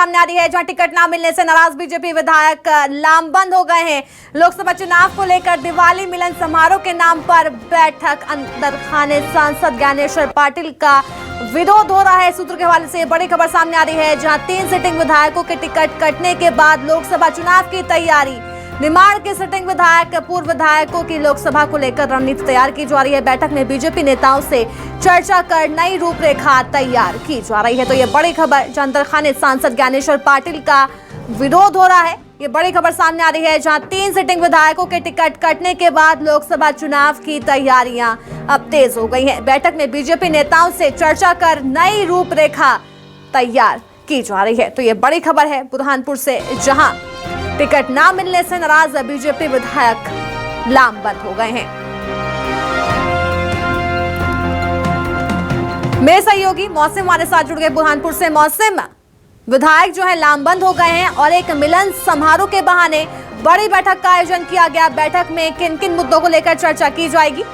सामने आ रही है, जहां टिकट ना मिलने से नाराज बीजेपी विधायक लामबंद हो गए हैं। लोकसभा चुनाव को लेकर दिवाली मिलन समारोह के नाम पर बैठक, अंदर खाने सांसद ज्ञानेश्वर पाटिल का विरोध हो रहा है। सूत्र के हवाले से बड़ी खबर सामने आ रही है, जहां 3 सिटिंग विधायकों के टिकट कटने के बाद लोकसभा चुनाव की तैयारी। निमाड़ के सिटिंग विधायक, पूर्व विधायकों की लोकसभा को लेकर रणनीति तैयार की जा रही है। बैठक में बीजेपी नेताओं से चर्चा कर नई रूपरेखा तैयार की जा रही है। तो ये बड़ी खबर, जहां अंदर खाने सांसद ज्ञानेश्वर पाटिल का विरोध हो रहा है। ये बड़ी खबर सामने आ रही है, जहां 3 सिटिंग विधायकों के टिकट कटने के बाद लोकसभा चुनाव की तैयारियां अब तेज हो गई हैं। बैठक में बीजेपी नेताओं से चर्चा कर नई रूपरेखा तैयार की जा रही है। तो ये बड़ी खबर है बुरहानपुर से, जहां टिकट ना मिलने से नाराज बीजेपी विधायक लामबंद हो गए हैं। मेरे सहयोगी मौसम हमारे साथ जुड़ गए बुरहानपुर से। मौसम, विधायक जो है लामबंद हो गए हैं और एक मिलन समारोह के बहाने बड़ी बैठक का आयोजन किया गया। बैठक में किन किन मुद्दों को लेकर चर्चा की जाएगी?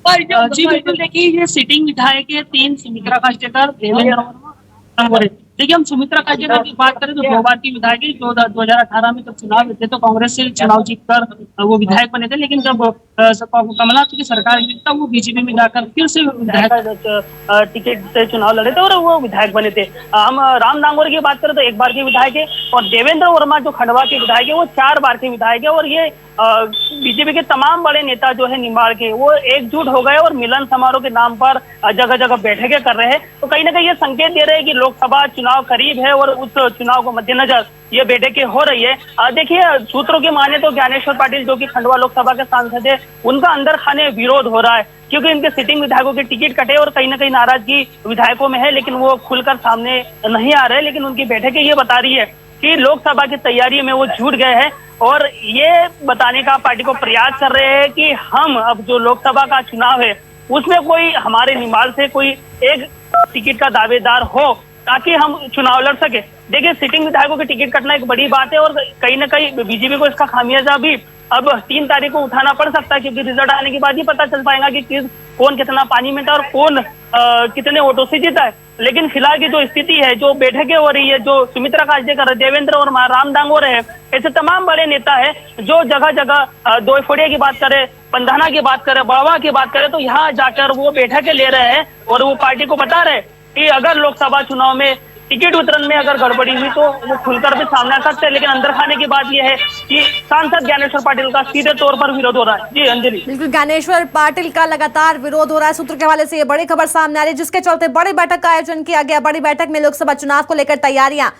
जी बिल्कुल, देखिए ये सिटिंग विधायक है 3, सुमित्रा काष्टेकर, देवेंद्र वर्मा। देखिए, हम सुमित्रा काष्टेकर की बात करें तो 2 बार की विधायक है। 2018 में जब चुनाव थे तो कांग्रेस से चुनाव जीतकर वो विधायक बने थे, लेकिन जब कमलनाथ की सरकार गिरी तब वो बीजेपी में जाकर फिर से विधायक टिकट से चुनाव लड़े थे और वो विधायक बने थे। हम राम दांगोर की बात करें तो 1 बार के विधायक है, और देवेंद्र वर्मा जो खंडवा के विधायक है वो 4 बार के विधायक है। और ये बीजेपी के तमाम बड़े नेता जो है निमाड़ के, वो एकजुट हो गए और मिलन समारोह के नाम पर जगह जगह बैठकें कर रहे हैं। तो कहीं ना कहीं ये संकेत दे रहे हैं कि लोकसभा चुनाव करीब है और उस चुनाव को मद्देनजर ये बैठकें हो रही है। देखिए, सूत्रों के माने तो ज्ञानेश्वर पाटिल जो कि खंडवा लोकसभा के सांसद है, उनका अंदर खाने विरोध हो रहा है, क्योंकि इनके सिटिंग विधायकों के टिकट कटे और कहीं ना कहीं नाराजगी विधायकों में है, लेकिन वो खुलकर सामने नहीं आ रहे। लेकिन उनकी बैठकें ये बता रही है कि लोकसभा की तैयारी में वो जुट गए हैं और ये बताने का पार्टी को प्रयास कर रहे हैं कि हम अब जो लोकसभा का चुनाव है उसमें कोई हमारे निमाड़ से कोई एक टिकट का दावेदार हो ताकि हम चुनाव लड़ सके। देखिए, सिटिंग विधायकों के टिकट कटना एक बड़ी बात है और कहीं ना कहीं बीजेपी को इसका खामियाजा भी अब 3 तारीख को उठाना पड़ सकता है, क्योंकि रिजल्ट आने के बाद ही पता चल पाएगा कि कौन कितना पानी में था और कौन कितने वोटों से जीता है। लेकिन फिलहाल की जो स्थिति है, जो बैठकें हो रही है, जो सुमित्रा काष्टेकर, देवेंद्र वर्मा, राम दांगोर है, ऐसे तमाम बड़े नेता है जो जगह जगह दोफड़िया की बात करे, पंधाना की बात करे, बड़वा की बात करे, तो यहाँ जाकर वो बैठकें ले रहे हैं और वो पार्टी को बता रहे कि अगर लोकसभा चुनाव में टिकट वितरण में अगर गड़बड़ी हुई तो वो खुलकर भी सामने आ सकते हैं। लेकिन अंदर खाने की बात यह है कि सांसद ज्ञानेश्वर पाटिल का सीधे तौर पर विरोध हो रहा है। जी अंजलि। बिल्कुल, ज्ञानेश्वर पाटिल का लगातार विरोध हो रहा है। सूत्र के हवाले से ये बड़ी खबर सामने आ रही है, जिसके चलते बड़ी बैठक का आयोजन किया गया। बड़ी बैठक में लोकसभा चुनाव को लेकर तैयारियां